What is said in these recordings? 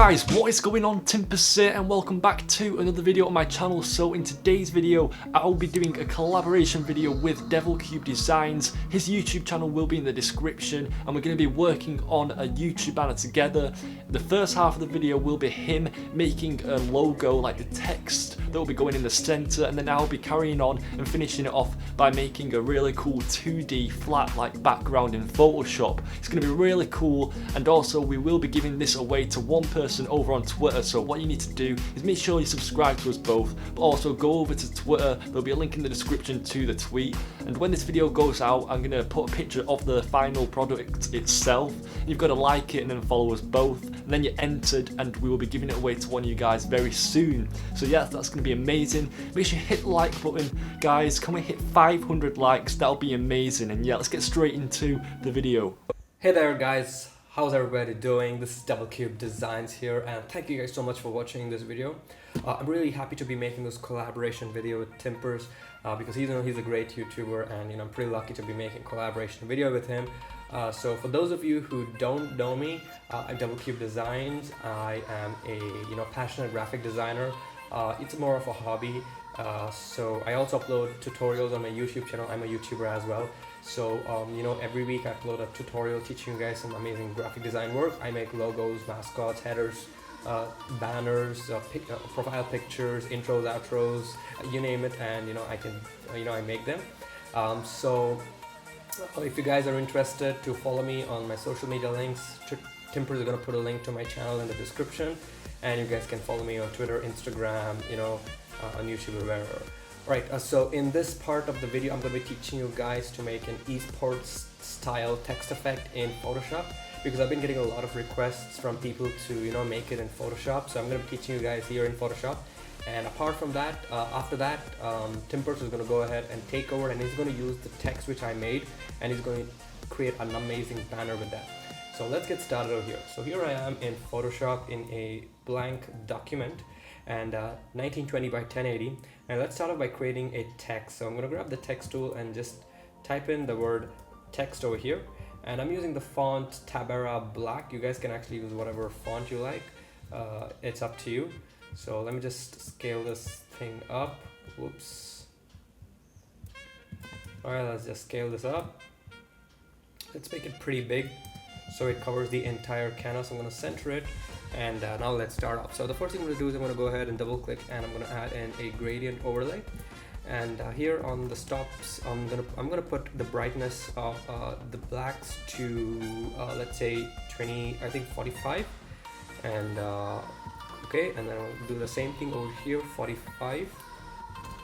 guys, what is going on? Timpers here and welcome back to another video on my channel. So in today's video I'll be doing a collaboration video with Devil Cube Designs. His YouTube channel will be in the description and we're going to be working on a YouTube banner together. The first half of the video will be him making a logo, like the text that will be going in the center, and then I'll be carrying on and finishing it off by making a really cool 2D flat like background in Photoshop. It's going to be really cool, and also we will be giving this away to one person over on Twitter. So what you need to do is make sure you subscribe to us both, but also go over to Twitter. There'll be a link in the description to the tweet, and when this video goes out I'm going to put a picture of the final product itself. You've got to like it and then follow us both, and then you're entered and we will be giving it away to one of you guys very soon. So yeah, that's going to be amazing. Make sure you hit the like button, guys. Can we hit 500 likes? That'll be amazing. And yeah, let's get straight into the video. Hey there guys, how's everybody doing? This is Devil Cube Designs here, and thank you guys so much for watching this video. I'm really happy to be making this collaboration video with Timpers because he's a great YouTuber, and I'm pretty lucky to be making a collaboration video with him. So for those of you who don't know me, I'm Devil Cube Designs. I am a passionate graphic designer. It's more of a hobby. So I also upload tutorials on my YouTube channel. I'm a YouTuber as well. So every week I upload a tutorial teaching you guys some amazing graphic design work. I make logos, mascots, headers, banners, profile pictures, intros, outros, you name it, and I make them. So if you guys are interested to follow me on my social media links, Timpers is going to put a link to my channel in the description, and you guys can follow me on Twitter, Instagram, on YouTube or wherever. Alright, so in this part of the video I'm going to be teaching you guys to make an esports style text effect in Photoshop, because I've been getting a lot of requests from people to make it in Photoshop. So I'm going to be teaching you guys here in Photoshop. And apart from that, after that, Timpers is going to go ahead and take over, and he's going to use the text which I made, and he's going to create an amazing banner with that. So let's get started over here. So here I am in Photoshop in a blank document, and 1920 by 1080, and let's start off by creating a text. So I'm going to grab the text tool and just type in the word text over here, and I'm using the font Tabera Black. You guys can actually use whatever font you like. It's up to you. So let me just scale this thing up. Whoops. Alright, let's just scale this up. Let's make it pretty big so it covers the entire canvas. I'm going to center it, and now let's start off. So the first thing I'm going to do is I'm going to go ahead and double click, and I'm going to add in a gradient overlay. And here on the stops, I'm gonna put the brightness of the blacks to let's say 20, I think 45, and okay, and then I'll do the same thing over here, 45.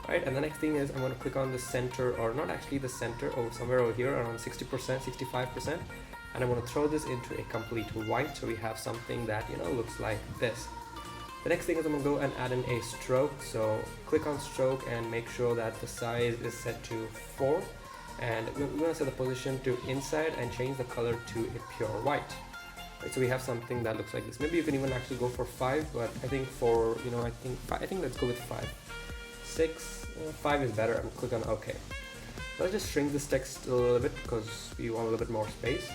Right, and the next thing is I'm going to click on the center, or not actually the center, or somewhere over here around 60%, 65%, and I'm going to throw this into a complete white, so we have something that looks like this. The next thing is I'm going to go and add in a stroke. So click on stroke and make sure that the size is set to 4, and we're going to set the position to inside and change the color to a pure white. Right, so we have something that looks like this. Maybe you can even actually go for 5, but I think for I think let's go with 5. 6, 5 is better. I'm click on OK. Let's just shrink this text a little bit because we want a little bit more space.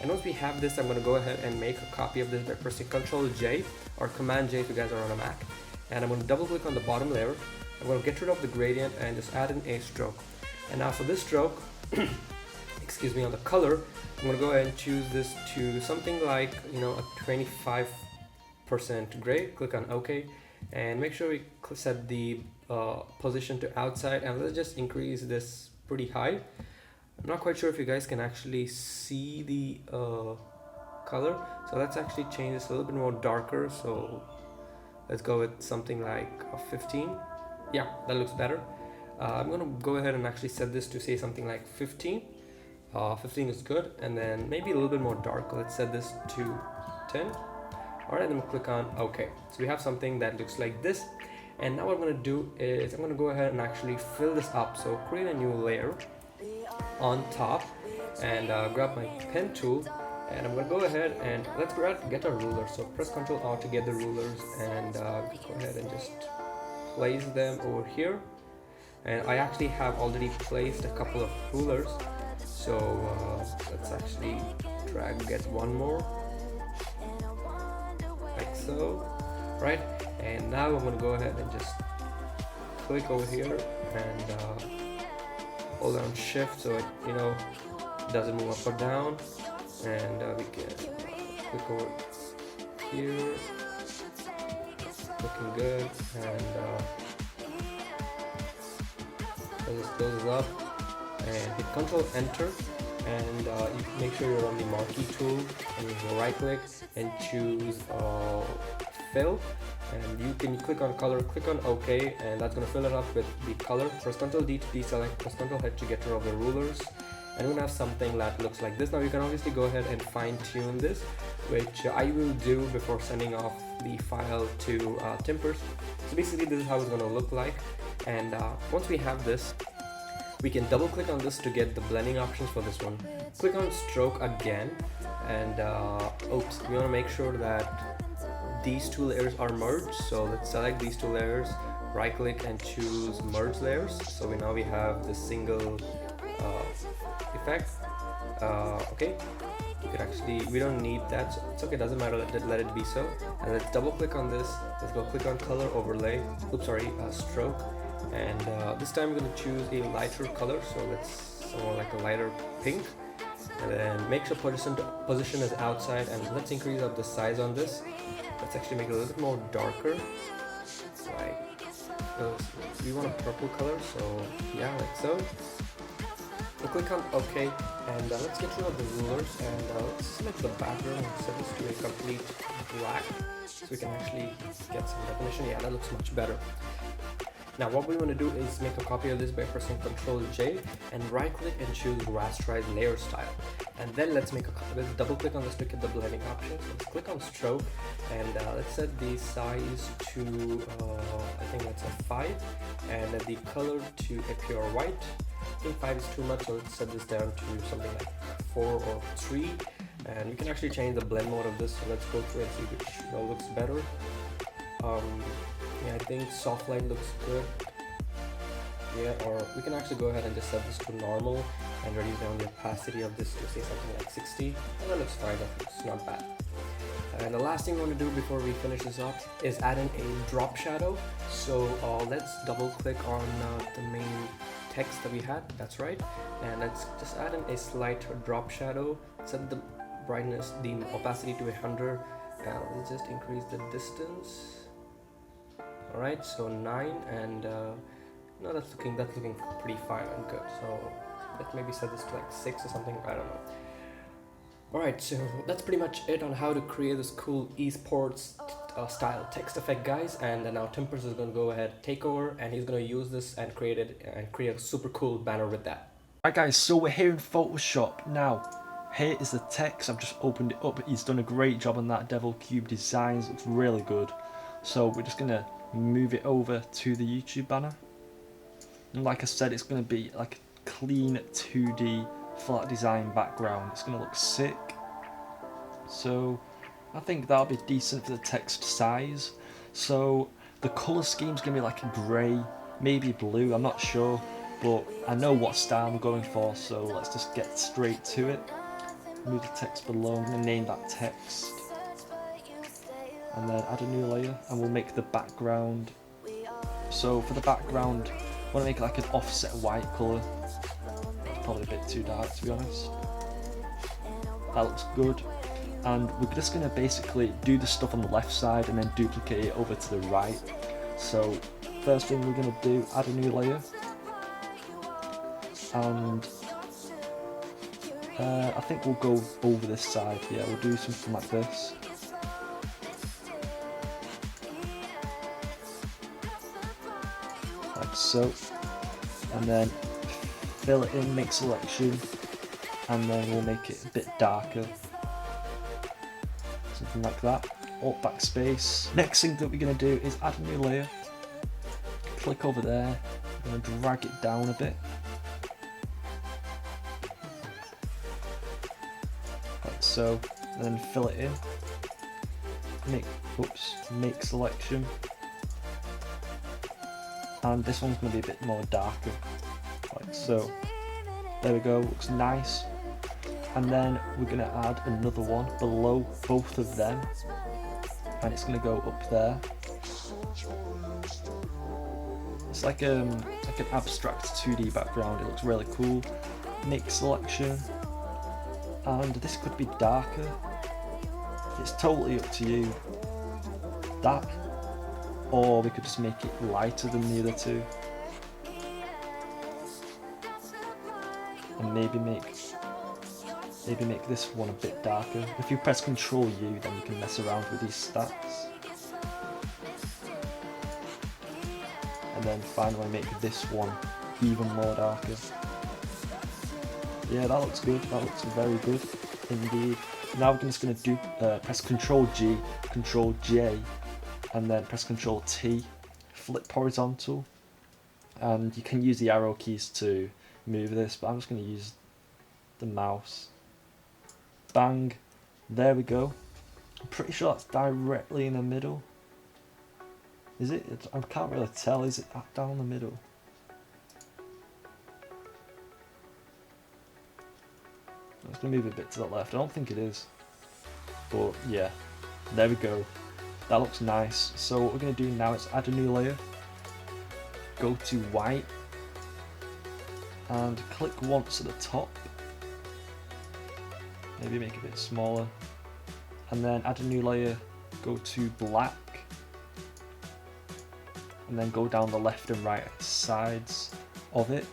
And once we have this, I'm going to go ahead and make a copy of this by pressing Ctrl J or Command J if you guys are on a Mac. And I'm going to double click on the bottom layer. I'm going to get rid of the gradient and just add in a stroke. And now for this stroke, excuse me, on the color, I'm going to go ahead and choose this to something like a 25% gray. Click on OK, and make sure we set the position to outside, and let's just increase this pretty high. I'm not quite sure if you guys can actually see the color, so let's actually change this a little bit more darker. So let's go with something like 15. Yeah, that looks better. I'm gonna go ahead and actually set this to say something like 15. 15 is good, and then maybe a little bit more dark. Let's set this to 10. Alright, then we'll click on OK. So we have something that looks like this, and now what I'm going to do is I'm going to go ahead and actually fill this up. So create a new layer on top, and grab my pen tool, and I'm going to go ahead and let's get a ruler. So press Ctrl R to get the rulers, and go ahead and just place them over here. And I actually have already placed a couple of rulers, so let's actually drag get one more. so, right? And now I'm going to go ahead and just click over here and hold down shift so it doesn't move up or down, and we can click over here, looking good, and this closes up, and hit Control Enter, and you make sure you're on the marquee tool, and you go right click and choose fill, and you can click on color, click on OK, and that's going to fill it up with the color. Press Ctrl D to deselect, press Ctrl H to get rid of the rulers, and we're going to have something that looks like this. Now you can obviously go ahead and fine tune this, which I will do before sending off the file to Timbers. So basically this is how it's going to look like, and once we have this, we can double click on this to get the blending options for this one. Click on stroke again, and oops, we want to make sure that these two layers are merged. So let's select these two layers, right click and choose merge layers. So now we have the single effect. Okay, we don't need that, so it's okay, doesn't matter, let it be so. And let's double click on this, let's go click on color overlay, stroke, and this time we're going to choose a lighter color, so let's somewhat like a lighter pink, and then make sure position is outside, and let's increase up the size on this. Let's actually make it a little bit more darker, we want a purple color, so yeah, like so. We'll click on OK, and let's get rid of the rulers, and let's select the background and set this to a complete black, so we can actually get some definition. Yeah, that looks much better. Now what we want to do is make a copy of this by pressing Ctrl J and right click and choose rasterize layer style, and then let's double click on this to get the blending options. Let's click on stroke, and let's set the size to I think that's a 5, and the color to a pure white. I think 5 is too much, so let's set this down to something like 4 or 3, and you can actually change the blend mode of this, so let's go through and see which looks better. Yeah, I think soft light looks good. Yeah, or we can actually go ahead and just set this to normal and reduce down the opacity of this to say something like 60, and that looks fine, that looks not bad. And the last thing we want to do before we finish this up is add in a drop shadow. So let's double click on the main text that we had, that's right, and let's just add in a slight drop shadow, set the brightness, the opacity to 100, and let's just increase the distance. Alright, so 9, and no, that's looking pretty fine and good, so let's maybe set this to like 6 or something, I don't know. Alright, so that's pretty much it on how to create this cool esports style text effect, guys, and now Timbers is going to go ahead, take over, and he's going to use this and create a super cool banner with that. Alright guys, so we're here in Photoshop. Now, here is the text. I've just opened it up. He's done a great job on that. Devil Cube Designs, looks really good. So we're just going to move it over to the YouTube banner. And like I said, it's going to be like a clean 2D flat design background. It's going to look sick. So I think that'll be decent for the text size. So the colour scheme's going to be like a grey, maybe blue, I'm not sure, but I know what style I'm going for, so let's just get straight to it. Move the text below, I'm going to name that text, and then add a new layer, and we'll make the background. So for the background, I want to make it like an offset white colour. That's probably a bit too dark, to be honest. That looks good. And we're just going to basically do the stuff on the left side and then duplicate it over to the right. So first thing we're going to do, add a new layer, and I think we'll go over this side. Yeah, we'll do something like this. Like so, and then fill it in, make selection, and then we'll make it a bit darker. Something like that. Alt backspace. Next thing that we're going to do is add a new layer. Click over there. I'm going to drag it down a bit. Like so. And then fill it in. Make selection. And this one's going to be a bit more darker. Like so. There we go. Looks nice. And then we're going to add another one below both of them. and it's going to go up there. It's like an abstract 2D background. It looks really cool. Make selection, and this could be darker. It's totally up to you. That, or we could just make it lighter than the other two, and maybe make this one a bit darker. If you press Ctrl U, then you can mess around with these stats. And then finally make this one even more darker. Yeah, that looks good. That looks very good indeed. Now we're just going to do press Ctrl G, Ctrl J, and then press Ctrl T, flip horizontal, and you can use the arrow keys to move this, but I'm just going to use the mouse. Bang, there we go. I'm pretty sure that's directly in the middle. Is it? I can't really tell. Is it down the middle? I'm just going to move a bit to the left. I don't think it is. But yeah, there we go. That looks nice. So what we're going to do now is add a new layer. Go to white. And click once at the top. Maybe make it a bit smaller. And then add a new layer. Go to black. And then go down the left and right sides of it.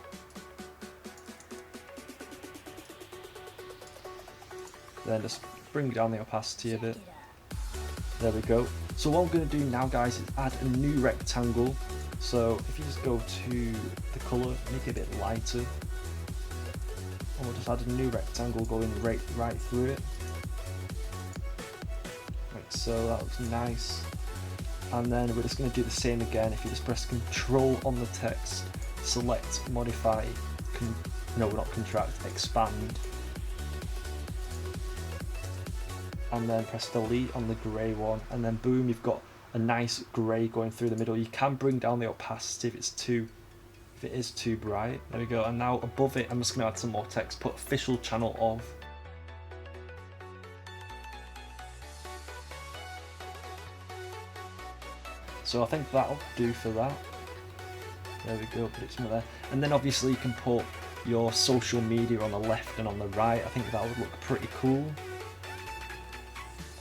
Then just bring down the opacity a bit. There we go. So what I'm going to do now, guys, is add a new rectangle. So if you just go to the colour, make it a bit lighter. And we'll just add a new rectangle going right through it. Like so, that looks nice. And then we're just going to do the same again. If you just press Control on the text, select modify, no, not contract, expand. And then press delete on the grey one, and then boom, you've got a nice grey going through the middle. You can bring down the opacity if it is too bright. There we go. And now above it, I'm just going to add some more text. Put official channel of. So I think that'll do for that. There we go. Put it somewhere there, and then obviously you can put your social media on the left and on the right. I think that would look pretty cool.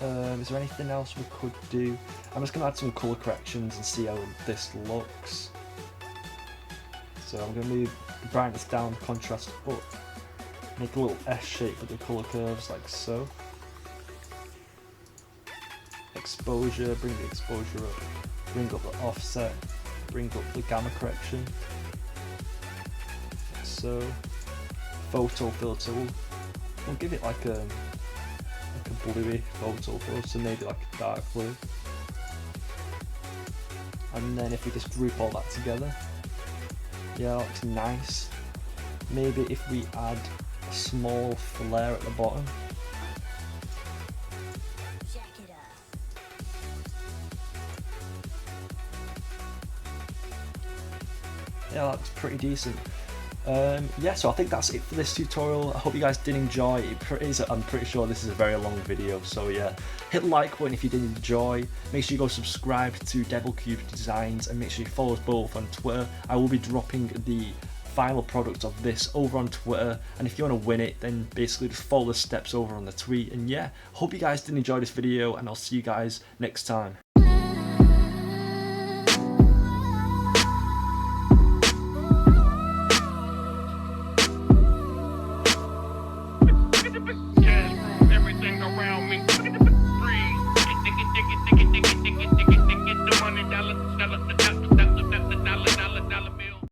Is there anything else we could do? I'm just going to add some colour corrections and see how this looks. So I'm going to move the brightness down, contrast up, make a little S shape with the colour curves like so. Exposure, bring the exposure up, bring up the offset, bring up the gamma correction. Like so. Photo filter, we'll give it like a bluey photo filter, maybe like a dark blue. And then if we just group all that together, yeah, that looks nice. Maybe if we add a small flare at the bottom. Yeah, that looks pretty decent. Yeah, so I think that's it for this tutorial. I hope you guys did enjoy. I'm pretty sure this is a very long video, so yeah, hit the like button if you did enjoy. Make sure you go subscribe to DevilCube Designs, and make sure you follow us both on Twitter. I will be dropping the final product of this over on Twitter, and if you want to win it, then basically just follow the steps over on the tweet. And yeah, hope you guys did enjoy this video, and I'll see you guys next time.